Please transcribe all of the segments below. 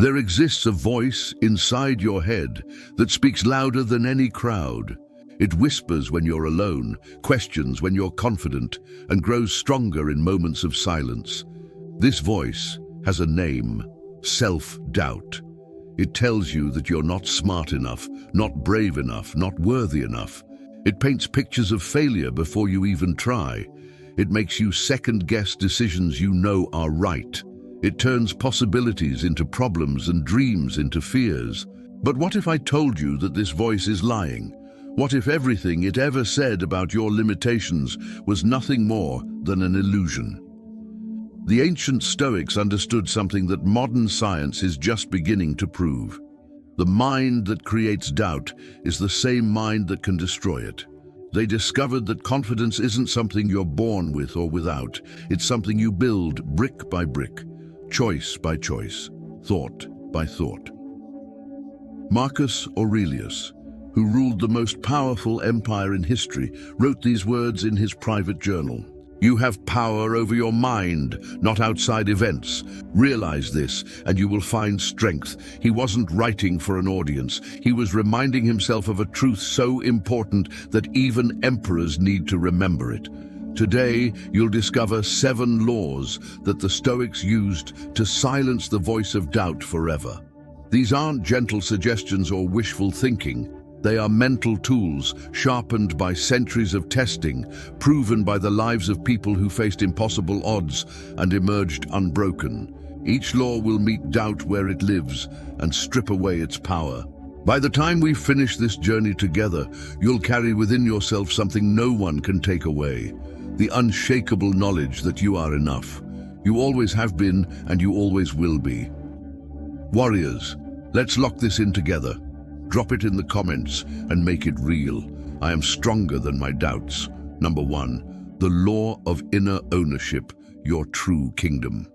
There exists a voice inside your head that speaks louder than any crowd. It whispers when you're alone, questions when you're confident, and grows stronger in moments of silence. This voice has a name: self-doubt. It tells you that you're not smart enough, not brave enough, not worthy enough. It paints pictures of failure before you even try. It makes you second-guess decisions you know are right. It turns possibilities into problems and dreams into fears. But what if I told you that this voice is lying? What if everything it ever said about your limitations was nothing more than an illusion? The ancient Stoics understood something that modern science is just beginning to prove. The mind that creates doubt is the same mind that can destroy it. They discovered that confidence isn't something you're born with or without. It's something you build brick by brick, choice by choice, thought by thought. Marcus Aurelius, who ruled the most powerful empire in history, wrote these words in his private journal. "You have power over your mind, not outside events. Realize this, and you will find strength." He wasn't writing for an audience. He was reminding himself of a truth so important that even emperors need to remember it. Today, you'll discover 7 laws that the Stoics used to silence the voice of doubt forever. These aren't gentle suggestions or wishful thinking. They are mental tools, sharpened by centuries of testing, proven by the lives of people who faced impossible odds and emerged unbroken. Each law will meet doubt where it lives and strip away its power. By the time we finish this journey together, you'll carry within yourself something no one can take away: the unshakable knowledge that you are enough. You always have been, and you always will be. Warriors, let's lock this in together. Drop it in the comments and make it real. I am stronger than my doubts. Number 1, the law of inner ownership, your true kingdom.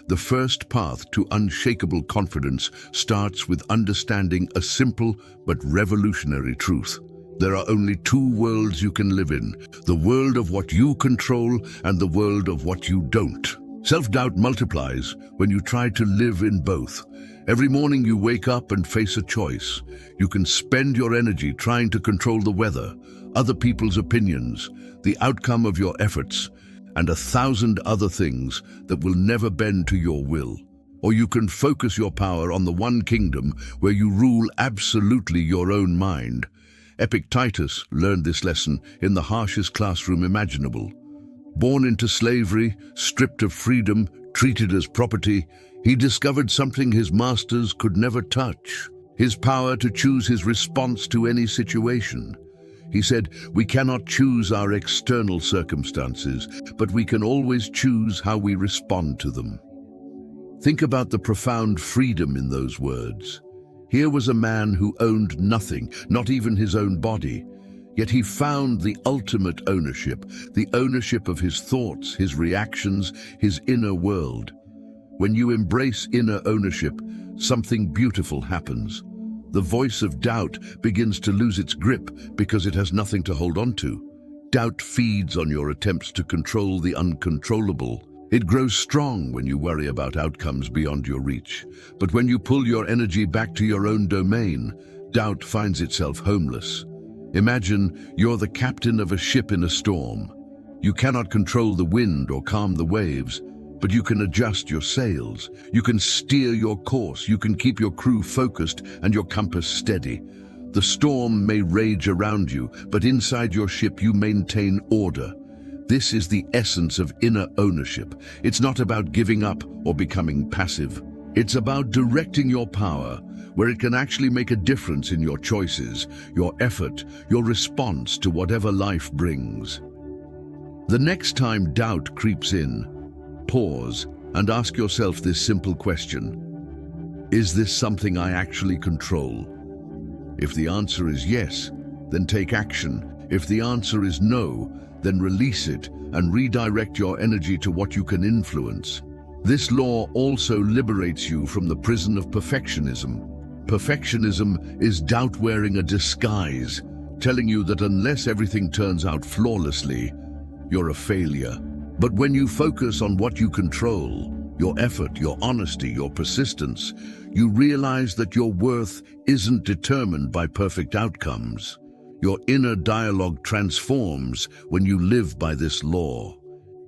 The first path to unshakable confidence starts with understanding a simple but revolutionary truth. There are only 2 worlds you can live in: the world of what you control and the world of what you don't. Self-doubt multiplies when you try to live in both. Every morning you wake up and face a choice. You can spend your energy trying to control the weather, other people's opinions, the outcome of your efforts, and 1,000 other things that will never bend to your will. Or you can focus your power on the one kingdom where you rule absolutely your own mind. Epictetus learned this lesson in the harshest classroom imaginable. Born into slavery, stripped of freedom, treated as property, he discovered something his masters could never touch: his power to choose his response to any situation. He said, "We cannot choose our external circumstances, but we can always choose how we respond to them." Think about the profound freedom in those words. Here was a man who owned nothing, not even his own body. Yet he found the ultimate ownership, the ownership of his thoughts, his reactions, his inner world. When you embrace inner ownership, something beautiful happens. The voice of doubt begins to lose its grip because it has nothing to hold on to. Doubt feeds on your attempts to control the uncontrollable. It grows strong when you worry about outcomes beyond your reach. But when you pull your energy back to your own domain, doubt finds itself homeless. Imagine you're the captain of a ship in a storm. You cannot control the wind or calm the waves, but you can adjust your sails. You can steer your course. You can keep your crew focused and your compass steady. The storm may rage around you, but inside your ship you maintain order. This is the essence of inner ownership. It's not about giving up or becoming passive. It's about directing your power where it can actually make a difference in your choices, your effort, your response to whatever life brings. The next time doubt creeps in, pause and ask yourself this simple question: is this something I actually control? If the answer is yes, then take action. If the answer is no, then release it and redirect your energy to what you can influence. This law also liberates you from the prison of perfectionism. Perfectionism is doubt wearing a disguise, telling you that unless everything turns out flawlessly, you're a failure. But when you focus on what you control, your effort, your honesty, your persistence, you realize that your worth isn't determined by perfect outcomes. Your inner dialogue transforms when you live by this law.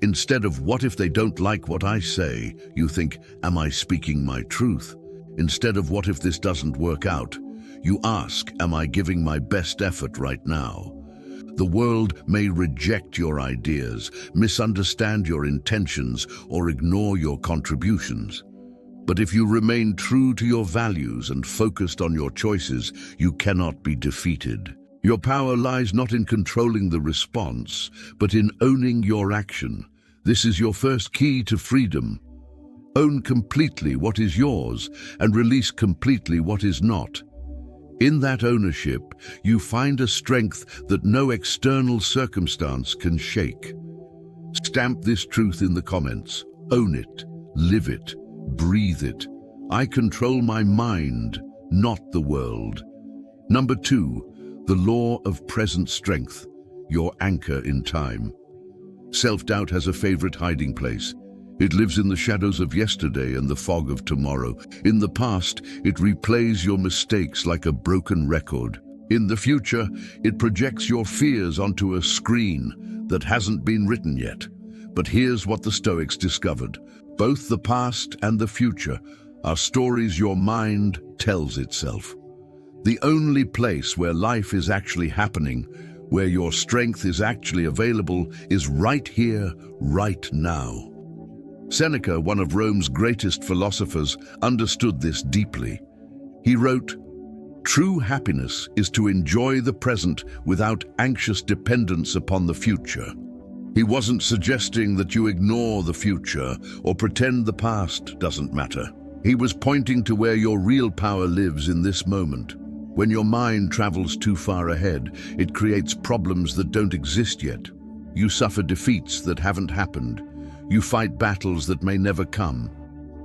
Instead of "what if they don't like what I say," you think, "am I speaking my truth?" Instead of "what if this doesn't work out," you ask, "am I giving my best effort right now?" The world may reject your ideas, misunderstand your intentions, or ignore your contributions. But if you remain true to your values and focused on your choices, you cannot be defeated. Your power lies not in controlling the response, but in owning your action. This is your first key to freedom. Own completely what is yours and release completely what is not. In that ownership, you find a strength that no external circumstance can shake. Stamp this truth in the comments. Own it, live it, breathe it. I control my mind, not the world. Number 2, the law of present strength, your anchor in time. Self-doubt has a favorite hiding place. It lives in the shadows of yesterday and the fog of tomorrow. In the past, it replays your mistakes like a broken record. In the future, it projects your fears onto a screen that hasn't been written yet. But here's what the Stoics discovered. Both the past and the future are stories your mind tells itself. The only place where life is actually happening, where your strength is actually available, is right here, right now. Seneca, one of Rome's greatest philosophers, understood this deeply. He wrote, "True happiness is to enjoy the present without anxious dependence upon the future." He wasn't suggesting that you ignore the future or pretend the past doesn't matter. He was pointing to where your real power lives in this moment. When your mind travels too far ahead, it creates problems that don't exist yet. You suffer defeats that haven't happened. You fight battles that may never come.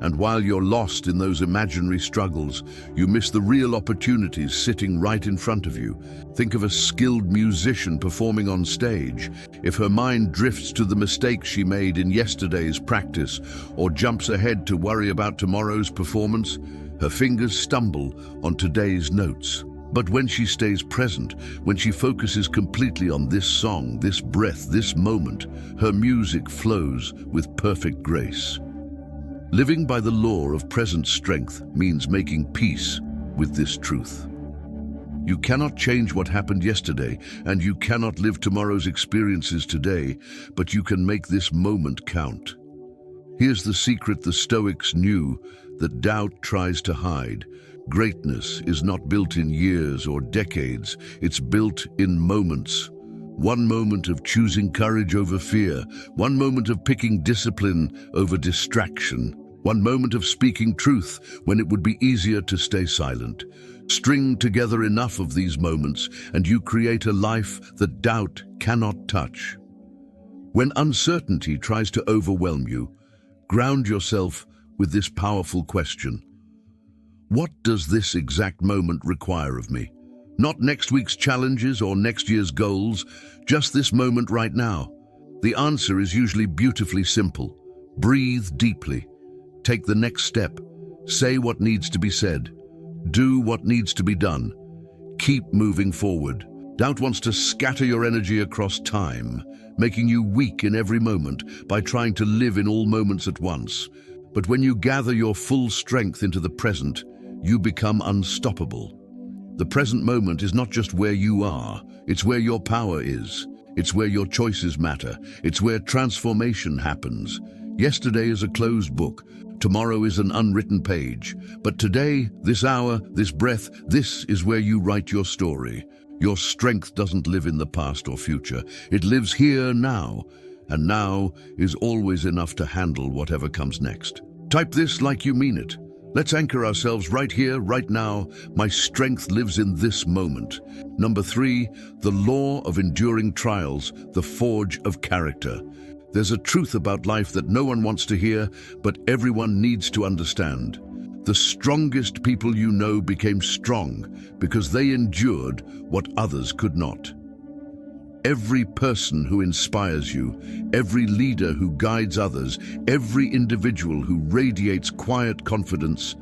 And while you're lost in those imaginary struggles, you miss the real opportunities sitting right in front of you. Think of a skilled musician performing on stage. If her mind drifts to the mistakes she made in yesterday's practice or jumps ahead to worry about tomorrow's performance, her fingers stumble on today's notes. But when she stays present, when she focuses completely on this song, this breath, this moment, her music flows with perfect grace. Living by the law of present strength means making peace with this truth. You cannot change what happened yesterday, and you cannot live tomorrow's experiences today, but you can make this moment count. Here's the secret the Stoics knew that doubt tries to hide. Greatness is not built in years or decades, it's built in moments. One moment of choosing courage over fear, one moment of picking discipline over distraction, one moment of speaking truth when it would be easier to stay silent. String together enough of these moments and you create a life that doubt cannot touch. When uncertainty tries to overwhelm you, ground yourself with this powerful question. What does this exact moment require of me? Not next week's challenges or next year's goals, just this moment right now. The answer is usually beautifully simple. Breathe deeply. Take the next step. Say what needs to be said. Do what needs to be done. Keep moving forward. Doubt wants to scatter your energy across time, making you weak in every moment by trying to live in all moments at once. But when you gather your full strength into the present, you become unstoppable. The present moment is not just where you are, it's where your power is. It's where your choices matter. It's where transformation happens. Yesterday is a closed book. Tomorrow is an unwritten page. But today, this hour, this breath, this is where you write your story. Your strength doesn't live in the past or future. It lives here now. And now is always enough to handle whatever comes next. Type this like you mean it. Let's anchor ourselves right here, right now. My strength lives in this moment. Number 3, the law of enduring trials, the forge of character. There's a truth about life that no one wants to hear, but everyone needs to understand. The strongest people you know became strong because they endured what others could not. Every person who inspires you, every leader who guides others, every individual who radiates quiet confidence,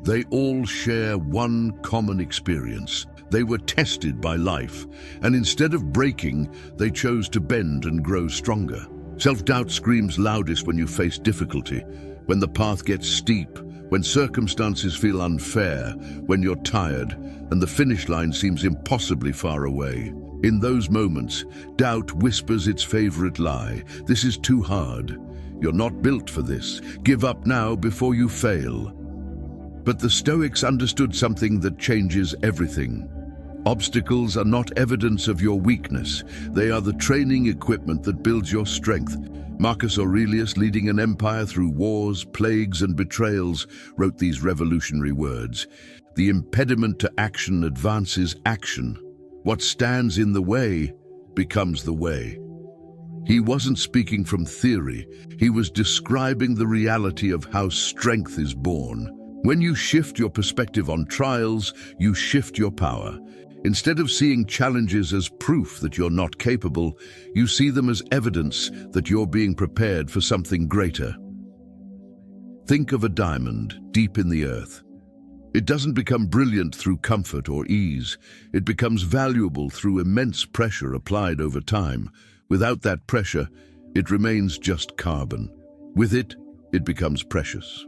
they all share one common experience. They were tested by life, and instead of breaking, they chose to bend and grow stronger. Self-doubt screams loudest when you face difficulty, when the path gets steep, when circumstances feel unfair, when you're tired, and the finish line seems impossibly far away. In those moments, doubt whispers its favorite lie. This is too hard. You're not built for this. Give up now before you fail. But the Stoics understood something that changes everything. Obstacles are not evidence of your weakness. They are the training equipment that builds your strength. Marcus Aurelius, leading an empire through wars, plagues, and betrayals, wrote these revolutionary words. The impediment to action advances action. What stands in the way becomes the way. He wasn't speaking from theory. He was describing the reality of how strength is born. When you shift your perspective on trials, you shift your power. Instead of seeing challenges as proof that you're not capable, you see them as evidence that you're being prepared for something greater. Think of a diamond deep in the earth. It doesn't become brilliant through comfort or ease. It becomes valuable through immense pressure applied over time. Without that pressure, it remains just carbon. With it, it becomes precious.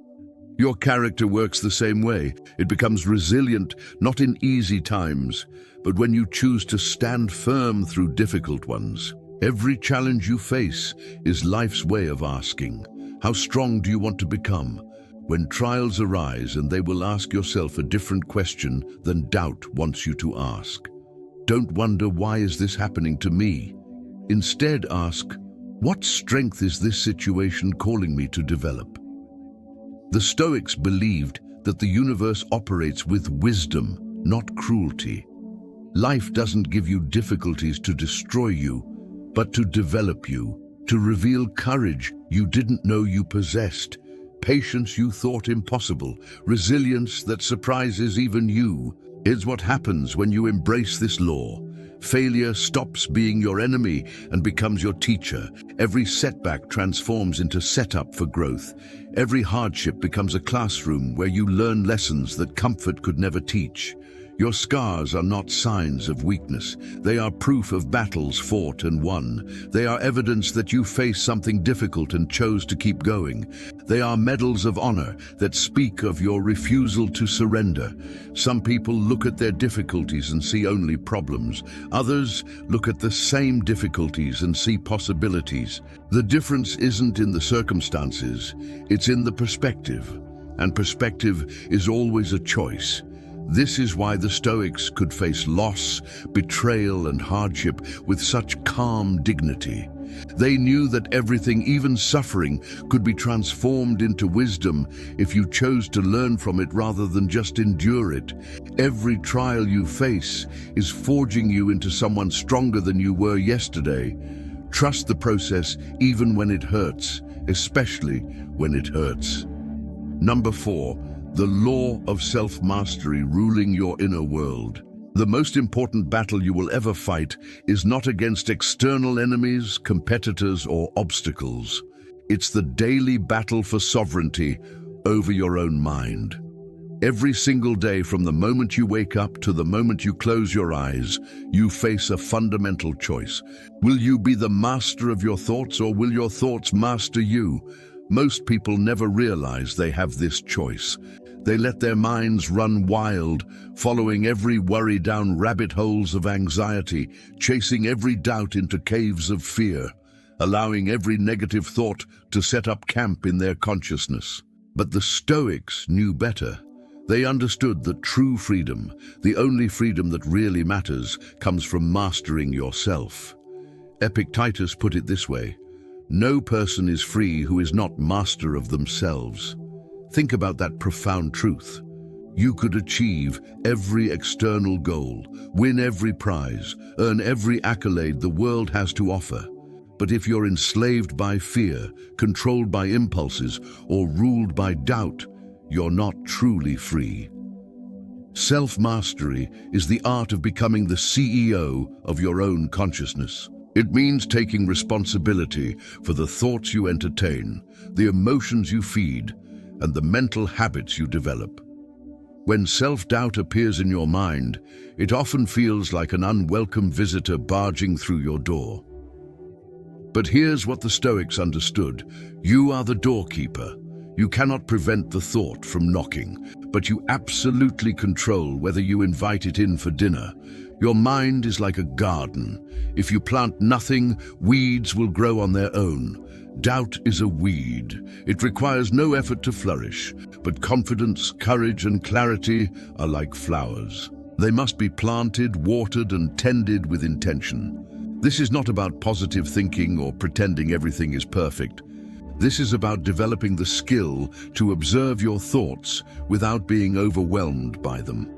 Your character works the same way. It becomes resilient, not in easy times, but when you choose to stand firm through difficult ones. Every challenge you face is life's way of asking, how strong do you want to become? When trials arise, and they will ask yourself a different question than doubt wants you to ask. Don't wonder, why is this happening to me? Instead ask, what strength is this situation calling me to develop? The Stoics believed that the universe operates with wisdom, not cruelty. Life doesn't give you difficulties to destroy you, but to develop you, to reveal courage you didn't know you possessed, patience you thought impossible, resilience that surprises even you. Here's what happens when you embrace this law. Failure stops being your enemy and becomes your teacher. Every setback transforms into setup for growth. Every hardship becomes a classroom where you learn lessons that comfort could never teach. Your scars are not signs of weakness. They are proof of battles fought and won. They are evidence that you faced something difficult and chose to keep going. They are medals of honor that speak of your refusal to surrender. Some people look at their difficulties and see only problems. Others look at the same difficulties and see possibilities. The difference isn't in the circumstances, it's in the perspective. And perspective is always a choice. This is why the Stoics could face loss, betrayal, and hardship with such calm dignity. They knew that everything, even suffering, could be transformed into wisdom if you chose to learn from it rather than just endure it. Every trial you face is forging you into someone stronger than you were yesterday. Trust the process even when it hurts, especially when it hurts. Number 4. The law of self-mastery ruling your inner world. The most important battle you will ever fight is not against external enemies, competitors, or obstacles. It's the daily battle for sovereignty over your own mind. Every single day, from the moment you wake up to the moment you close your eyes, you face a fundamental choice. Will you be the master of your thoughts, or will your thoughts master you? Most people never realize they have this choice. They let their minds run wild, following every worry down rabbit holes of anxiety, chasing every doubt into caves of fear, allowing every negative thought to set up camp in their consciousness. But the Stoics knew better. They understood that true freedom, the only freedom that really matters, comes from mastering yourself. Epictetus put it this way: no person is free who is not master of themselves. Think about that profound truth. You could achieve every external goal, win every prize, earn every accolade the world has to offer. But if you're enslaved by fear, controlled by impulses, or ruled by doubt, you're not truly free. Self-mastery is the art of becoming the CEO of your own consciousness. It means taking responsibility for the thoughts you entertain, the emotions you feed, and the mental habits you develop. When self-doubt appears in your mind, it often feels like an unwelcome visitor barging through your door. But here's what the Stoics understood. You are the doorkeeper. You cannot prevent the thought from knocking, but you absolutely control whether you invite it in for dinner. Your mind is like a garden. If you plant nothing, weeds will grow on their own. Doubt is a weed. It requires no effort to flourish, but confidence, courage, and clarity are like flowers. They must be planted, watered, and tended with intention. This is not about positive thinking or pretending everything is perfect. This is about developing the skill to observe your thoughts without being overwhelmed by them,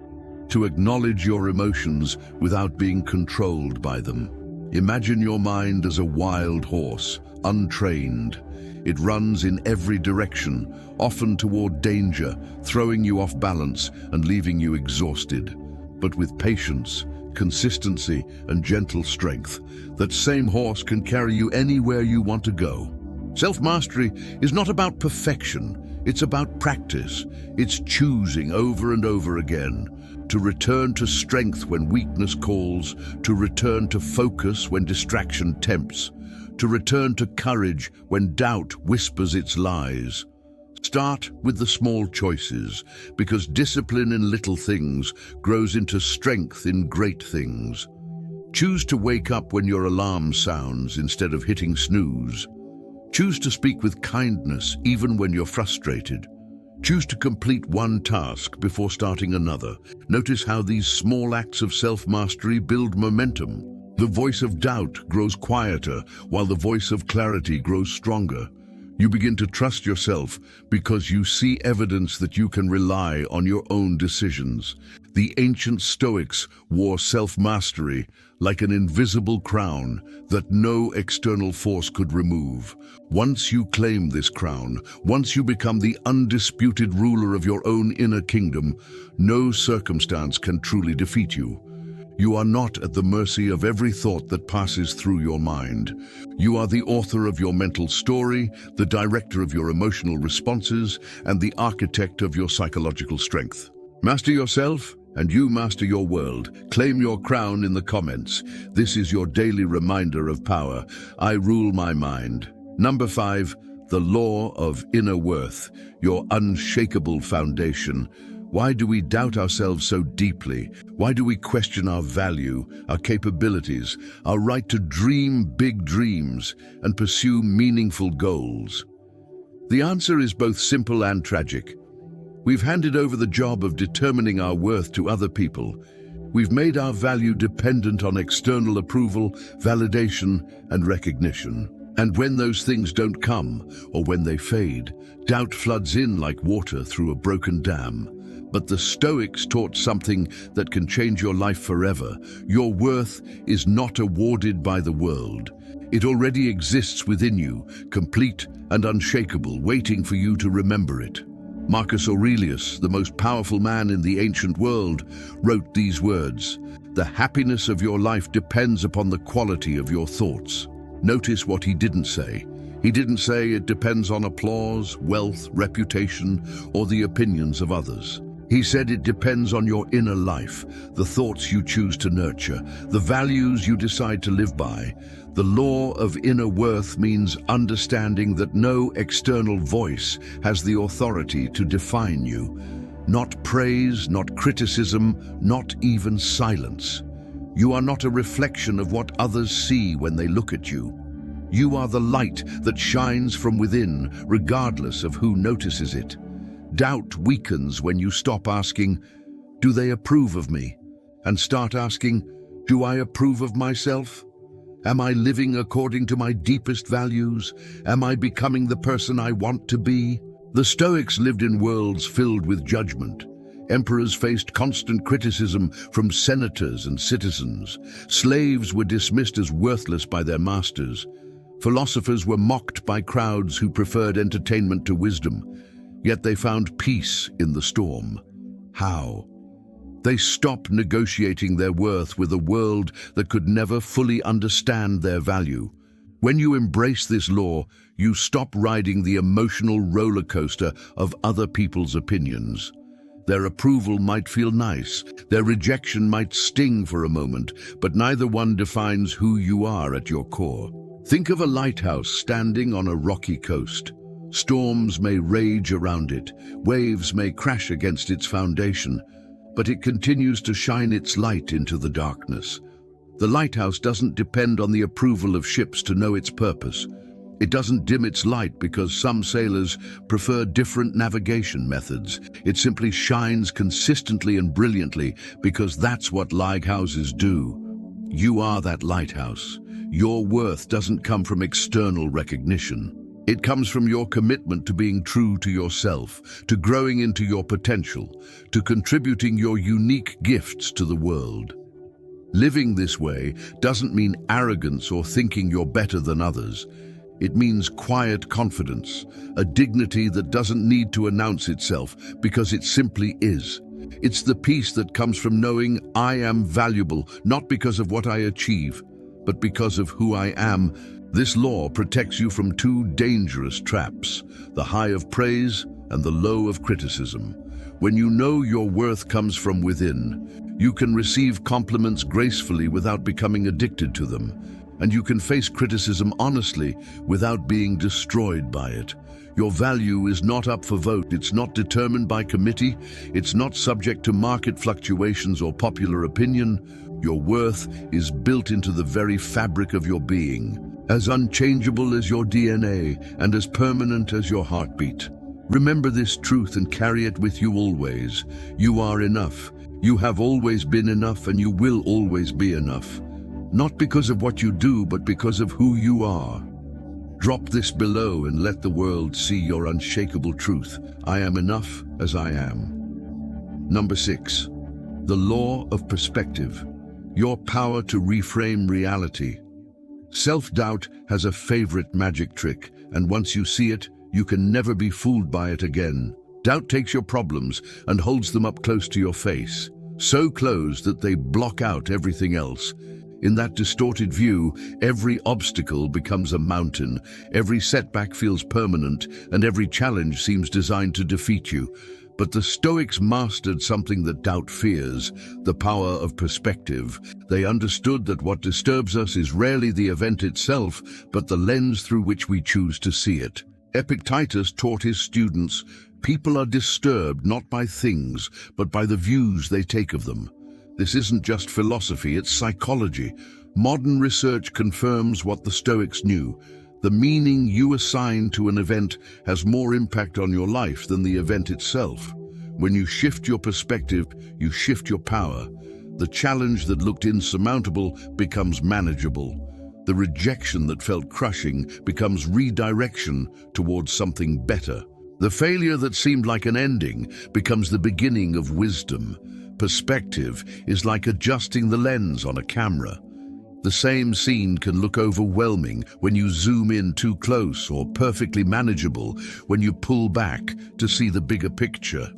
to acknowledge your emotions without being controlled by them. Imagine your mind as a wild horse, untrained. It runs in every direction, often toward danger, throwing you off balance and leaving you exhausted. But with patience, consistency, and gentle strength, that same horse can carry you anywhere you want to go. Self-mastery is not about perfection, it's about practice. It's choosing over and over again to return to strength when weakness calls, to return to focus when distraction tempts, to return to courage when doubt whispers its lies. Start with the small choices, because discipline in little things grows into strength in great things. Choose to wake up when your alarm sounds instead of hitting snooze. Choose to speak with kindness even when you're frustrated. Choose to complete one task before starting another. Notice how these small acts of self-mastery build momentum. The voice of doubt grows quieter, while the voice of clarity grows stronger. You begin to trust yourself because you see evidence that you can rely on your own decisions. The ancient Stoics wore self-mastery like an invisible crown that no external force could remove. Once you claim this crown, once you become the undisputed ruler of your own inner kingdom, no circumstance can truly defeat you. You are not at the mercy of every thought that passes through your mind. You are the author of your mental story, the director of your emotional responses, and the architect of your psychological strength. Master yourself, and you master your world. Claim your crown in the comments. This is your daily reminder of power. I rule my mind. Number 5, the law of inner worth, your unshakable foundation. Why do we doubt ourselves so deeply? Why do we question our value, our capabilities, our right to dream big dreams and pursue meaningful goals? The answer is both simple and tragic. We've handed over the job of determining our worth to other people. We've made our value dependent on external approval, validation, and recognition. And when those things don't come, or when they fade, doubt floods in like water through a broken dam. But the Stoics taught something that can change your life forever. Your worth is not awarded by the world. It already exists within you, complete and unshakable, waiting for you to remember it. Marcus Aurelius, the most powerful man in the ancient world, wrote these words: "The happiness of your life depends upon the quality of your thoughts." Notice what he didn't say. He didn't say it depends on applause, wealth, reputation, or the opinions of others. He said it depends on your inner life, the thoughts you choose to nurture, the values you decide to live by. The law of inner worth means understanding that no external voice has the authority to define you. Not praise, not criticism, not even silence. You are not a reflection of what others see when they look at you. You are the light that shines from within, regardless of who notices it. Doubt weakens when you stop asking, "Do they approve of me?" and start asking, "Do I approve of myself? Am I living according to my deepest values? Am I becoming the person I want to be?" The Stoics lived in worlds filled with judgment. Emperors faced constant criticism from senators and citizens. Slaves were dismissed as worthless by their masters. Philosophers were mocked by crowds who preferred entertainment to wisdom. Yet they found peace in the storm. How? They stop negotiating their worth with a world that could never fully understand their value. When you embrace this law, you stop riding the emotional roller coaster of other people's opinions. Their approval might feel nice, their rejection might sting for a moment, but neither one defines who you are at your core. Think of a lighthouse standing on a rocky coast. Storms may rage around it, waves may crash against its foundation, but it continues to shine its light into the darkness. The lighthouse doesn't depend on the approval of ships to know its purpose. It doesn't dim its light because some sailors prefer different navigation methods. It simply shines consistently and brilliantly because that's what lighthouses do. You are that lighthouse. Your worth doesn't come from external recognition. It comes from your commitment to being true to yourself, to growing into your potential, to contributing your unique gifts to the world. Living this way doesn't mean arrogance or thinking you're better than others. It means quiet confidence, a dignity that doesn't need to announce itself because it simply is. It's the peace that comes from knowing I am valuable, not because of what I achieve, but because of who I am. This law protects you from two dangerous traps, the high of praise and the low of criticism. When you know your worth comes from within, you can receive compliments gracefully without becoming addicted to them, and you can face criticism honestly without being destroyed by it. Your value is not up for vote, it's not determined by committee, it's not subject to market fluctuations or popular opinion. Your worth is built into the very fabric of your being, as unchangeable as your DNA and as permanent as your heartbeat. Remember this truth and carry it with you always. You are enough. You have always been enough, and you will always be enough. Not because of what you do, but because of who you are. Drop this below and let the world see your unshakable truth. I am enough as I am. Number 6, the law of perspective. Your power to reframe reality. Self-doubt has a favorite magic trick, and once you see it, you can never be fooled by it again. Doubt takes your problems and holds them up close to your face, so close that they block out everything else. In that distorted view, every obstacle becomes a mountain, every setback feels permanent, and every challenge seems designed to defeat you. But the Stoics mastered something that doubt fears, the power of perspective. They understood that what disturbs us is rarely the event itself, but the lens through which we choose to see it. Epictetus taught his students, people are disturbed not by things, but by the views they take of them. This isn't just philosophy, it's psychology. Modern research confirms what the Stoics knew. The meaning you assign to an event has more impact on your life than the event itself. When you shift your perspective, you shift your power. The challenge that looked insurmountable becomes manageable. The rejection that felt crushing becomes redirection towards something better. The failure that seemed like an ending becomes the beginning of wisdom. Perspective is like adjusting the lens on a camera. The same scene can look overwhelming when you zoom in too close, or perfectly manageable when you pull back to see the bigger picture.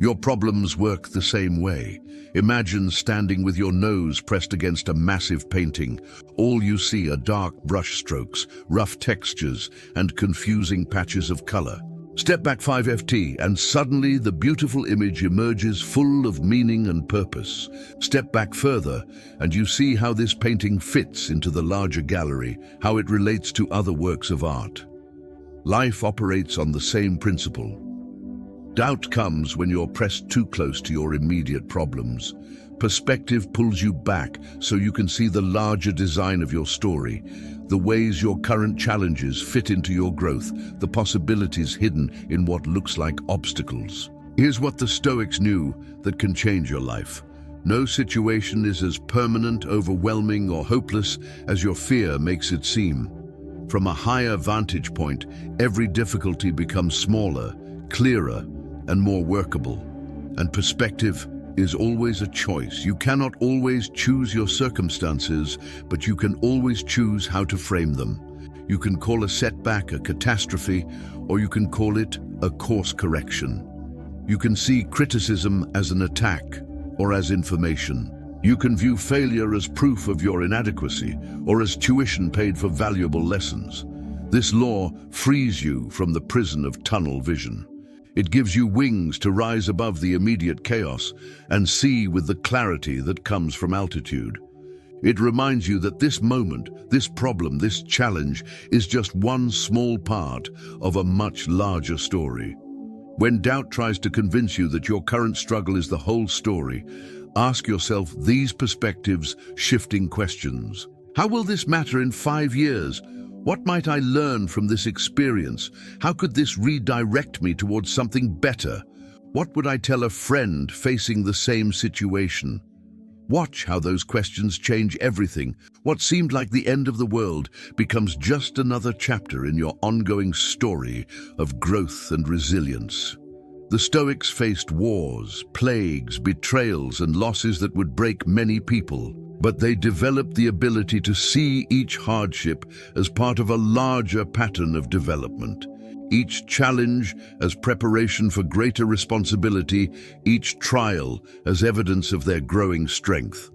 Your problems work the same way. Imagine standing with your nose pressed against a massive painting. All you see are dark brush strokes, rough textures, and confusing patches of color. Step back 5ft, and suddenly the beautiful image emerges full of meaning and purpose. Step back further, and you see how this painting fits into the larger gallery, how it relates to other works of art. Life operates on the same principle. Doubt comes when you're pressed too close to your immediate problems. Perspective pulls you back so you can see the larger design of your story, the ways your current challenges fit into your growth, the possibilities hidden in what looks like obstacles. Here's what the Stoics knew that can change your life. No situation is as permanent, overwhelming, or hopeless as your fear makes it seem. From a higher vantage point, every difficulty becomes smaller, clearer, and more workable. And perspective is always a choice. You cannot always choose your circumstances, but you can always choose how to frame them. You can call a setback a catastrophe, or you can call it a course correction. You can see criticism as an attack, or as information. You can view failure as proof of your inadequacy or as tuition paid for valuable lessons. This law frees you from the prison of tunnel vision. It gives you wings to rise above the immediate chaos and see with the clarity that comes from altitude. It reminds you that this moment, this problem, this challenge is just one small part of a much larger story. When doubt tries to convince you that your current struggle is the whole story, ask yourself these perspectives-shifting questions. How will this matter in 5 years? What might I learn from this experience? How could this redirect me towards something better? What would I tell a friend facing the same situation? Watch how those questions change everything. What seemed like the end of the world becomes just another chapter in your ongoing story of growth and resilience. The Stoics faced wars, plagues, betrayals, and losses that would break many people, but they developed the ability to see each hardship as part of a larger pattern of development. Each challenge as preparation for greater responsibility, each trial as evidence of their growing strength.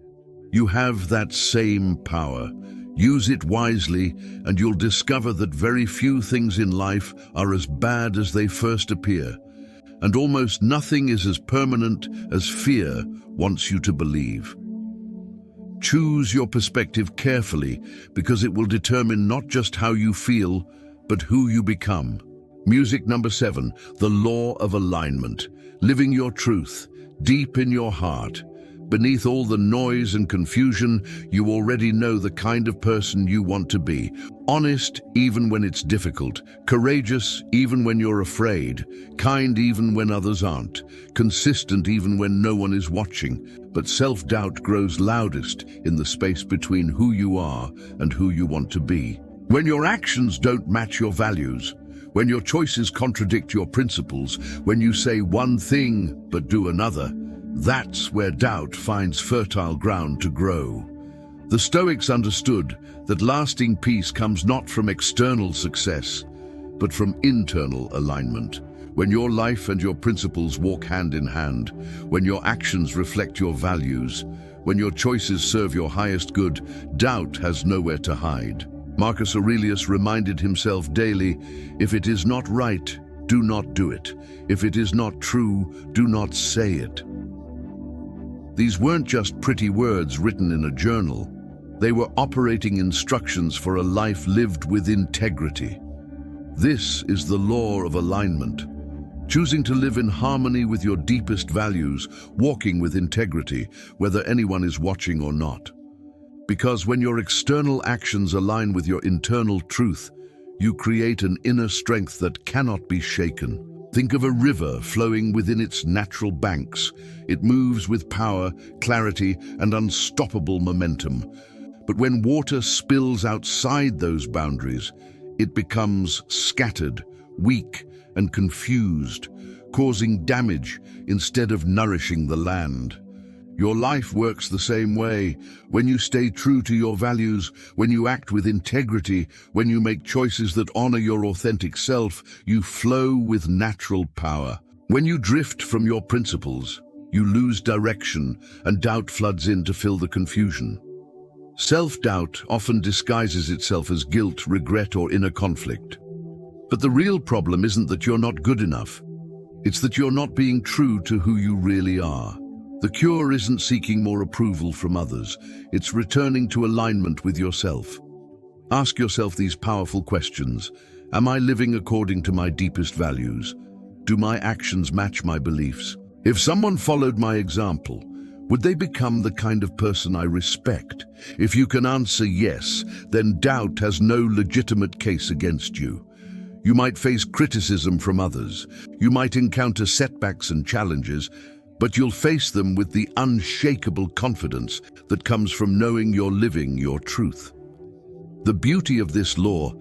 You have that same power. Use it wisely, and you'll discover that very few things in life are as bad as they first appear, and almost nothing is as permanent as fear wants you to believe. Choose your perspective carefully, because it will determine not just how you feel, but who you become. Music number 7, the law of alignment. Living your truth, deep in your heart. Beneath all the noise and confusion, you already know the kind of person you want to be. Honest even when it's difficult, courageous even when you're afraid, kind even when others aren't, consistent even when no one is watching. But self-doubt grows loudest in the space between who you are and who you want to be. When your actions don't match your values, when your choices contradict your principles, when you say one thing but do another, that's where doubt finds fertile ground to grow. The Stoics understood that lasting peace comes not from external success, but from internal alignment. When your life and your principles walk hand in hand, when your actions reflect your values, when your choices serve your highest good, doubt has nowhere to hide. Marcus Aurelius reminded himself daily, if it is not right, do not do it. If it is not true, do not say it. These weren't just pretty words written in a journal. They were operating instructions for a life lived with integrity. This is the law of alignment. Choosing to live in harmony with your deepest values, walking with integrity, whether anyone is watching or not. Because when your external actions align with your internal truth, you create an inner strength that cannot be shaken. Think of a river flowing within its natural banks. It moves with power, clarity, and unstoppable momentum. But when water spills outside those boundaries, it becomes scattered, weak, and confused, causing damage instead of nourishing the land. Your life works the same way. When you stay true to your values, when you act with integrity, when you make choices that honor your authentic self, you flow with natural power. When you drift from your principles, you lose direction and doubt floods in to fill the confusion. Self-doubt often disguises itself as guilt, regret, or inner conflict. But the real problem isn't that you're not good enough. It's that you're not being true to who you really are. The cure isn't seeking more approval from others. It's returning to alignment with yourself. Ask yourself these powerful questions. Am I living according to my deepest values? Do my actions match my beliefs? If someone followed my example, would they become the kind of person I respect? If you can answer yes, then doubt has no legitimate case against you. You might face criticism from others. You might encounter setbacks and challenges, but you'll face them with the unshakable confidence that comes from knowing you're living your truth. The beauty of this law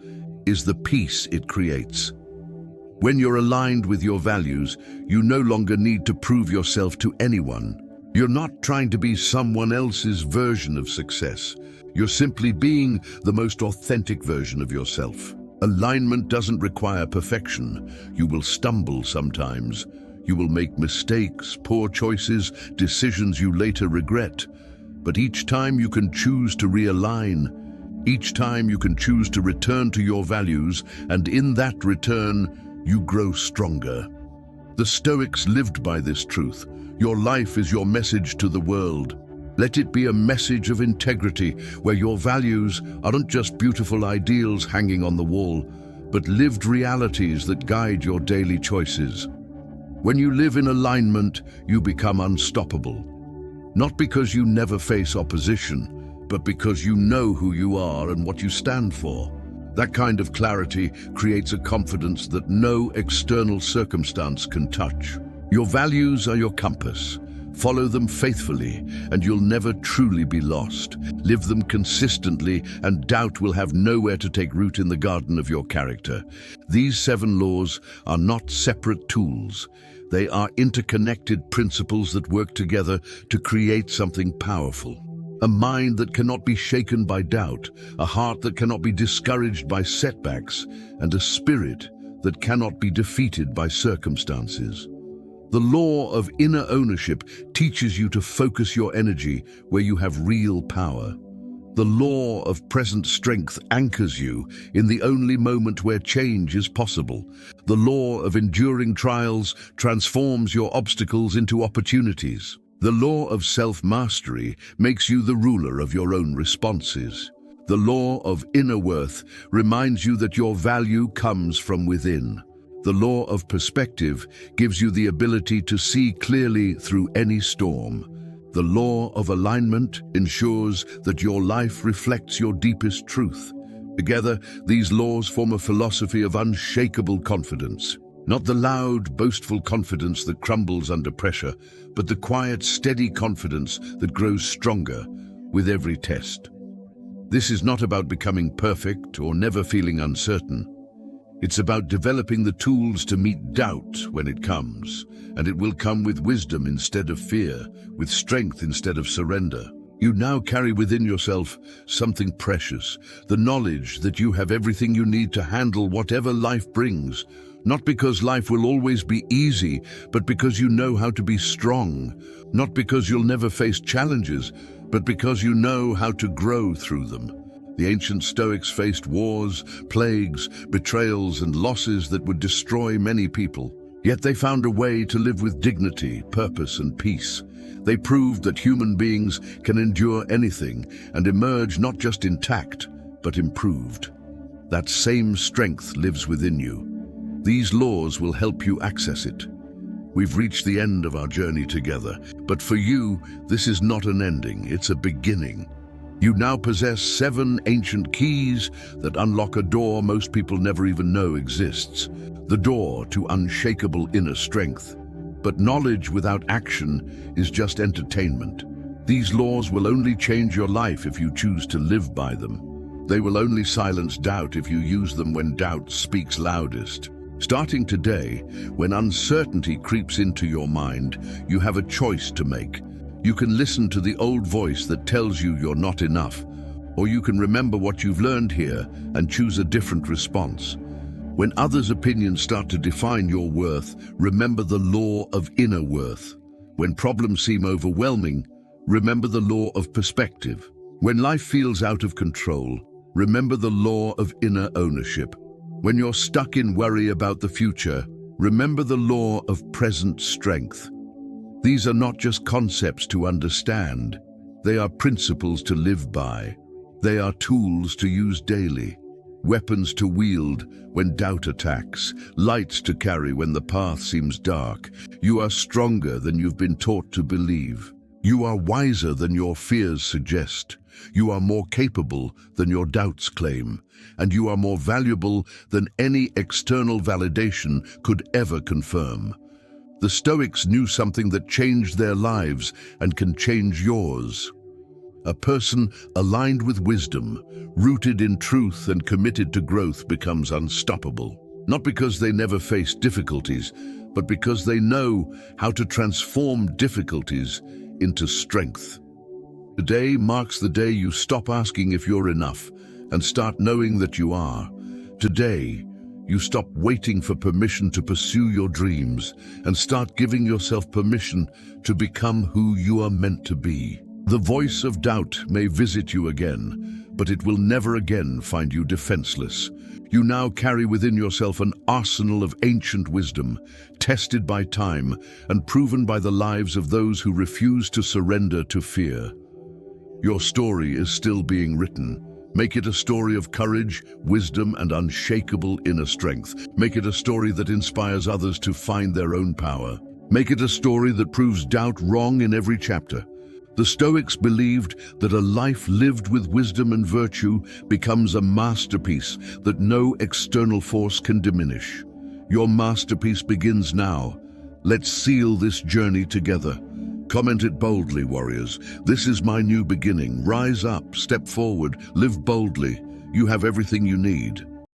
is the peace it creates. When you're aligned with your values, you no longer need to prove yourself to anyone. You're not trying to be someone else's version of success. You're simply being the most authentic version of yourself. Alignment doesn't require perfection. You will stumble sometimes. You will make mistakes, poor choices, decisions you later regret. But each time you can choose to realign. Each time you can choose to return to your values, and in that return, you grow stronger. The Stoics lived by this truth. Your life is your message to the world. Let it be a message of integrity, where your values aren't just beautiful ideals hanging on the wall, but lived realities that guide your daily choices. When you live in alignment, you become unstoppable. Not because you never face opposition, but because you know who you are and what you stand for. That kind of clarity creates a confidence that no external circumstance can touch. Your values are your compass. Follow them faithfully, and you'll never truly be lost. Live them consistently, and doubt will have nowhere to take root in the garden of your character. These 7 laws are not separate tools. They are interconnected principles that work together to create something powerful. A mind that cannot be shaken by doubt, a heart that cannot be discouraged by setbacks, and a spirit that cannot be defeated by circumstances. The law of inner ownership teaches you to focus your energy where you have real power. The law of present strength anchors you in the only moment where change is possible. The law of enduring trials transforms your obstacles into opportunities. The law of self-mastery makes you the ruler of your own responses. The law of inner worth reminds you that your value comes from within. The law of perspective gives you the ability to see clearly through any storm. The law of alignment ensures that your life reflects your deepest truth. Together, these laws form a philosophy of unshakable confidence. Not the loud, boastful confidence that crumbles under pressure, but the quiet, steady confidence that grows stronger with every test. This is not about becoming perfect or never feeling uncertain. It's about developing the tools to meet doubt when it comes, and it will come with wisdom instead of fear, with strength instead of surrender. You now carry within yourself something precious, the knowledge that you have everything you need to handle whatever life brings, not because life will always be easy, but because you know how to be strong, not because you'll never face challenges, but because you know how to grow through them. The ancient Stoics faced wars, plagues, betrayals, and losses that would destroy many people. Yet they found a way to live with dignity, purpose, and peace. They proved that human beings can endure anything and emerge not just intact, but improved. That same strength lives within you. These laws will help you access it. We've reached the end of our journey together, but for you, this is not an ending, it's a beginning. You now possess 7 ancient keys that unlock a door most people never even know exists. The door to unshakable inner strength. But knowledge without action is just entertainment. These laws will only change your life if you choose to live by them. They will only silence doubt if you use them when doubt speaks loudest. Starting today, when uncertainty creeps into your mind, you have a choice to make. You can listen to the old voice that tells you you're not enough, or you can remember what you've learned here and choose a different response. When others' opinions start to define your worth, remember the law of inner worth. When problems seem overwhelming, remember the law of perspective. When life feels out of control, remember the law of inner ownership. When you're stuck in worry about the future, remember the law of present strength. These are not just concepts to understand, they are principles to live by. They are tools to use daily, weapons to wield when doubt attacks, lights to carry when the path seems dark. You are stronger than you've been taught to believe. You are wiser than your fears suggest. You are more capable than your doubts claim. And you are more valuable than any external validation could ever confirm. The Stoics knew something that changed their lives and can change yours. A person aligned with wisdom, rooted in truth and committed to growth becomes unstoppable. Not because they never face difficulties, but because they know how to transform difficulties into strength. Today marks the day you stop asking if you're enough and start knowing that you are. Today, You stop waiting for permission to pursue your dreams and start giving yourself permission to become who you are meant to be. The voice of doubt may visit you again, but it will never again find you defenseless. You now carry within yourself an arsenal of ancient wisdom, tested by time and proven by the lives of those who refuse to surrender to fear. Your story is still being written. Make it a story of courage, wisdom, and unshakable inner strength. Make it a story that inspires others to find their own power. Make it a story that proves doubt wrong in every chapter. The Stoics believed that a life lived with wisdom and virtue becomes a masterpiece that no external force can diminish. Your masterpiece begins now. Let's seal this journey together. Comment it boldly, warriors. This is my new beginning. Rise up, step forward, live boldly. You have everything you need.